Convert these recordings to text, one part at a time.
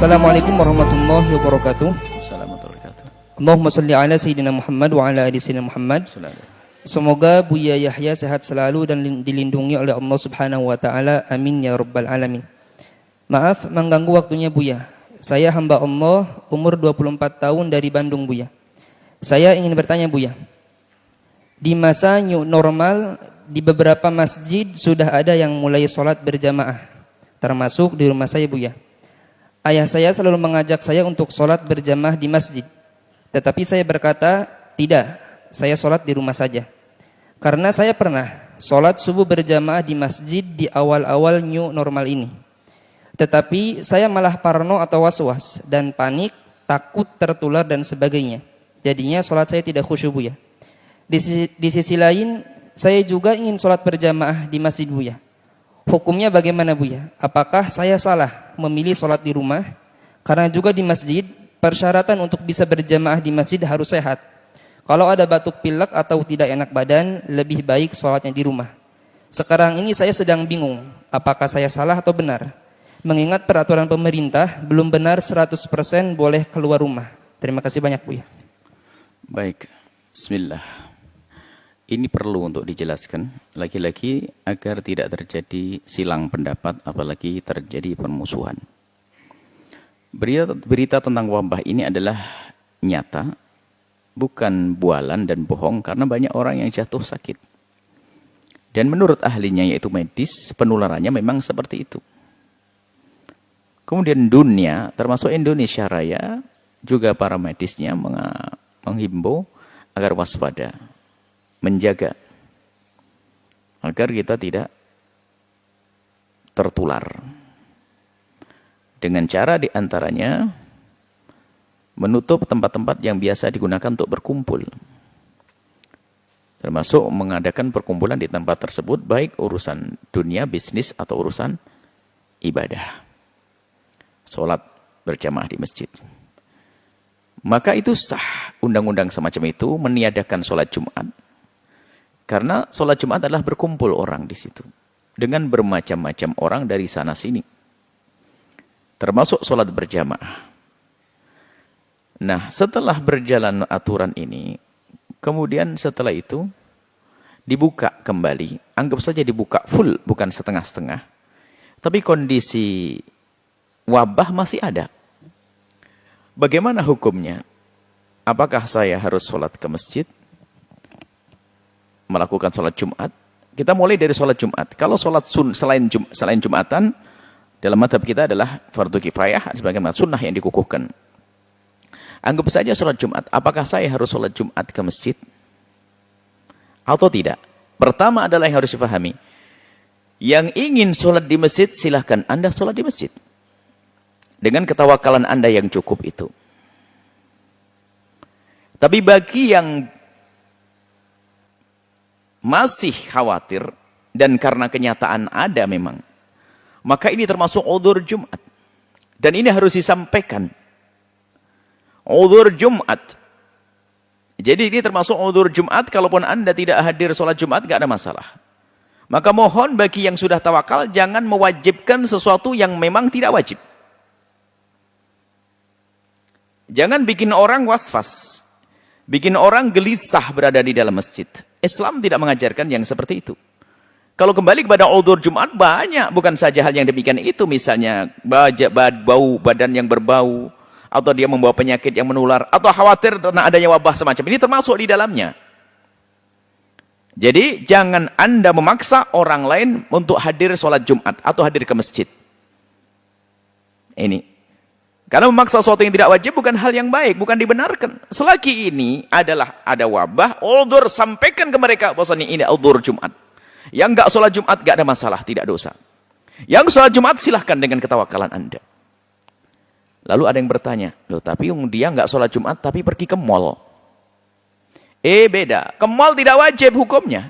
Assalamualaikum warahmatullahi wabarakatuh. Assalamualaikum warahmatullahi wabarakatuh. Allahumma salli ala Sayyidina Muhammad wa ala ali Sayyidina Muhammad. Semoga Buya Yahya sehat selalu dan dilindungi oleh Allah Subhanahu wa taala. Amin ya rabbal alamin. Maaf mengganggu waktunya Buya. Saya hamba Allah, umur 24 tahun dari Bandung Buya. Saya ingin bertanya Buya. Di masa new normal di beberapa masjid sudah ada yang mulai sholat berjamaah, termasuk di rumah saya Buya. Ayah saya selalu mengajak saya untuk sholat berjamaah di masjid. Tetapi saya berkata, tidak, saya sholat di rumah saja. Karena saya pernah sholat subuh berjamaah di masjid di awal-awal new normal ini. Tetapi saya malah parno atau was-was dan panik, takut tertular dan sebagainya. Jadinya sholat saya tidak khusyuk Buya. Di sisi lain, saya juga ingin sholat berjamaah di masjid Buya. Hukumnya bagaimana Buya? Apakah saya salah memilih sholat di rumah? Karena juga di masjid, persyaratan untuk bisa berjamaah di masjid harus sehat. Kalau ada batuk pilek atau tidak enak badan, lebih baik sholatnya di rumah. Sekarang ini saya sedang bingung, apakah saya salah atau benar? Mengingat peraturan pemerintah, belum benar 100% boleh keluar rumah. Terima kasih banyak Buya. Baik, bismillah. Ini perlu untuk dijelaskan lagi-lagi agar tidak terjadi silang pendapat, apalagi terjadi permusuhan. Berita tentang wabah ini adalah nyata, bukan bualan dan bohong, karena banyak orang yang jatuh sakit. Dan menurut ahlinya yaitu medis, penularannya memang seperti itu. Kemudian dunia, termasuk Indonesia Raya, juga para medisnya menghimbau agar waspada, menjaga agar kita tidak tertular. Dengan cara diantaranya menutup tempat-tempat yang biasa digunakan untuk berkumpul. Termasuk mengadakan perkumpulan di tempat tersebut, baik urusan dunia, bisnis, atau urusan ibadah. Sholat berjamaah di masjid. Maka itu sah undang-undang semacam itu meniadakan sholat Jumat. Karena sholat Jumat adalah berkumpul orang di situ. Dengan bermacam-macam orang dari sana sini. Termasuk sholat berjamaah. Nah, setelah berjalan aturan ini, kemudian setelah itu, dibuka kembali. Anggap saja dibuka full, bukan setengah-setengah. Tapi kondisi wabah masih ada. Bagaimana hukumnya? Apakah saya harus sholat ke masjid? Melakukan sholat Jumat? Kita mulai dari sholat Jumat. Kalau sholat selain Jumatan, dalam madhab kita adalah fardu kifayah, sebagaimana sunnah yang dikukuhkan. Anggap saja sholat Jumat. Apakah saya harus sholat Jumat ke masjid? Atau tidak? Pertama adalah yang harus dipahami. Yang ingin sholat di masjid, silahkan Anda sholat di masjid. Dengan ketawakalan Anda yang cukup itu. Tapi bagi yang masih khawatir, dan karena kenyataan ada memang, maka ini termasuk udhur Jumat. Dan ini harus disampaikan. Udhur Jumat. Jadi ini termasuk udhur Jumat, kalaupun Anda tidak hadir sholat Jumat, tidak ada masalah. Maka mohon bagi yang sudah tawakal, jangan mewajibkan sesuatu yang memang tidak wajib. Jangan bikin orang was-was. Bikin orang gelisah berada di dalam masjid. Islam tidak mengajarkan yang seperti itu. Kalau kembali kepada udhur Jumat, banyak. Bukan saja hal yang demikian itu. Misalnya, bau badan yang berbau. Atau dia membawa penyakit yang menular. Atau khawatir karena adanya wabah semacam ini. Termasuk di dalamnya. Jadi, jangan Anda memaksa orang lain untuk hadir sholat Jumat. Atau hadir ke masjid. Ini. Karena memaksa sesuatu yang tidak wajib bukan hal yang baik, bukan dibenarkan. Selagi ini adalah ada wabah, udhur, sampaikan ke mereka bahwasanya ini udhur Jumat. Yang enggak sholat Jumat enggak ada masalah, tidak dosa. Yang sholat Jumat silahkan dengan ketawakalan Anda. Lalu ada yang bertanya, loh tapi dia enggak sholat Jumat tapi pergi ke mall. Beda, ke mall tidak wajib hukumnya.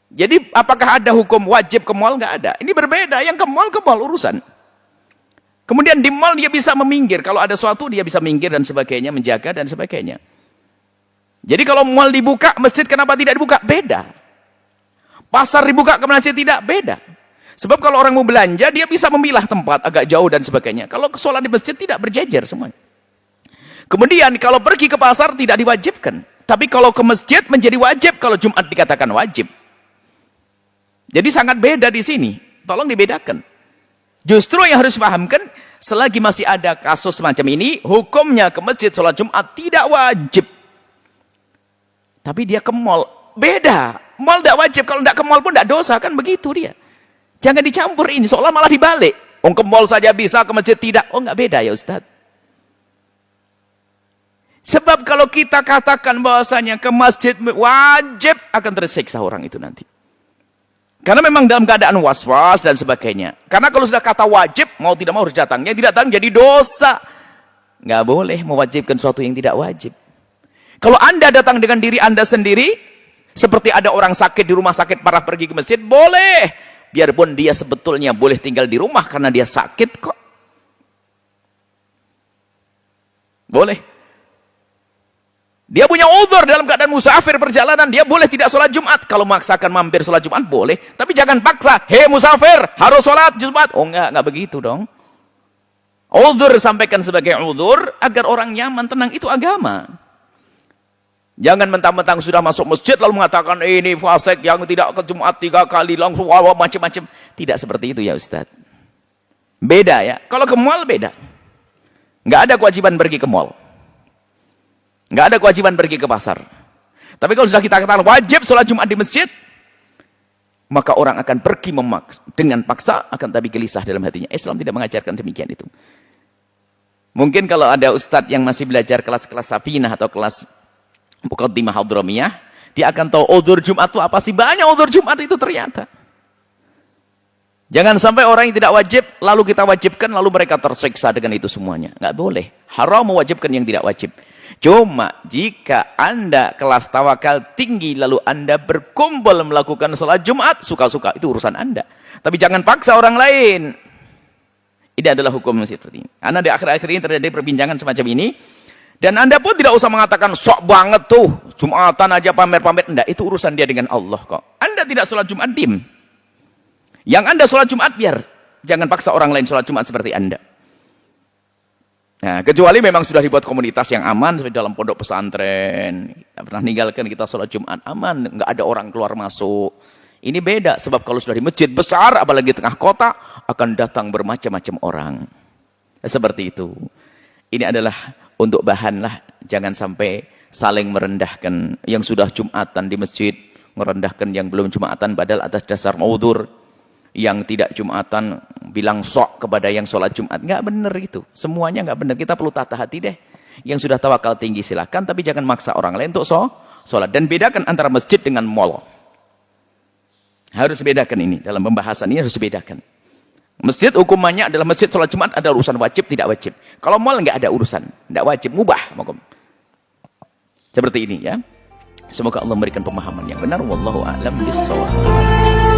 Jadi apakah ada hukum wajib ke mall? Enggak ada. Ini berbeda, yang ke mall urusan. Kemudian di mall dia bisa meminggir. Kalau ada sesuatu dia bisa minggir dan sebagainya, menjaga dan sebagainya. Jadi kalau mall dibuka, masjid kenapa tidak dibuka? Beda. Pasar dibuka, ke masjid tidak? Beda. Sebab kalau orang mau belanja, dia bisa memilah tempat agak jauh dan sebagainya. Kalau sholat di masjid tidak berjejer semuanya. Kemudian kalau pergi ke pasar tidak diwajibkan. Tapi kalau ke masjid menjadi wajib kalau Jumat dikatakan wajib. Jadi sangat beda di sini. Tolong dibedakan. Justru yang harus dipahamkan, selagi masih ada kasus semacam ini, hukumnya ke masjid sholat Jumat tidak wajib. Tapi dia ke mall. Beda. Mall tidak wajib. Kalau tidak ke mall pun tidak dosa. Kan begitu dia. Jangan dicampur ini, seolah malah dibalik. Oh, ke mall saja bisa, ke masjid tidak. Oh, enggak beda ya Ustaz. Sebab kalau kita katakan bahwasanya ke masjid wajib, akan tersiksa orang itu nanti. Karena memang dalam keadaan was-was dan sebagainya. Karena kalau sudah kata wajib, mau tidak mau harus datang. Yang tidak datang jadi dosa. Enggak boleh mewajibkan sesuatu yang tidak wajib. Kalau Anda datang dengan diri Anda sendiri, seperti ada orang sakit di rumah sakit parah pergi ke masjid, boleh. Biarpun dia sebetulnya boleh tinggal di rumah karena dia sakit kok. Boleh. Dia punya uzur dalam keadaan musafir perjalanan, dia boleh tidak sholat Jumat. Kalau memaksakan mampir sholat Jumat boleh, tapi jangan paksa. Hei musafir, harus sholat Jumat. Oh enggak begitu dong. Uzur sampaikan sebagai uzur agar orang nyaman, tenang, itu agama. Jangan mentang-mentang sudah masuk masjid lalu mengatakan ini fasik yang tidak ke Jumat 3 kali langsung macam-macam. Tidak seperti itu ya Ustaz. Beda ya. Kalau ke mall beda. Nggak ada kewajiban pergi ke mall. Nggak ada kewajiban pergi ke pasar. Tapi kalau sudah kita katakan wajib sholat Jumat di masjid, maka orang akan pergi dengan paksa, akan tapi gelisah dalam hatinya. Islam tidak mengajarkan demikian itu. Mungkin kalau ada ustadz yang masih belajar kelas-kelas safinah atau kelas Muqaddimah Hadramiyah, dia akan tahu uzur Jumat itu apa sih. Banyak uzur Jumat itu ternyata. Jangan sampai orang yang tidak wajib lalu kita wajibkan lalu mereka tersiksa dengan itu semuanya. Nggak boleh. Haram mewajibkan yang tidak wajib. Cuma jika Anda kelas tawakal tinggi lalu Anda berkumpul melakukan sholat Jumat, suka-suka, itu urusan Anda. Tapi jangan paksa orang lain. Ini adalah hukum seperti ini. Karena di akhir-akhir ini terjadi perbincangan semacam ini. Dan Anda pun tidak usah mengatakan sok banget tuh, Jumatan aja pamer-pamer. Enggak, itu urusan dia dengan Allah kok. Anda tidak sholat Jumat, dim. Yang Anda sholat Jumat, biar. Jangan paksa orang lain sholat Jumat seperti Anda. Nah, kecuali memang sudah dibuat komunitas yang aman, seperti dalam pondok pesantren. Tidak pernah ninggalkan kita sholat Jumat, aman. Enggak ada orang keluar masuk. Ini beda, sebab kalau sudah di masjid besar, apalagi di tengah kota, akan datang bermacam-macam orang. Seperti itu. Ini adalah untuk bahan lah, jangan sampai saling merendahkan yang sudah Jumatan di masjid, merendahkan yang belum Jumatan padahal atas dasar uzur. Yang tidak Jumatan bilang sok kepada yang sholat Jumat. Nggak benar itu, semuanya nggak benar. Kita perlu tata hati deh. Yang sudah tawakal tinggi silakan, tapi jangan maksa orang lain untuk sholat. Dan bedakan antara masjid dengan mall. Harus bedakan ini, dalam pembahasan ini harus bedakan. Masjid hukumannya adalah masjid sholat Jumat ada urusan wajib, tidak wajib. Kalau mall nggak ada urusan, tidak wajib, mubah. Seperti ini ya. Semoga Allah memberikan pemahaman yang benar. Wallahu a'lam bishawab.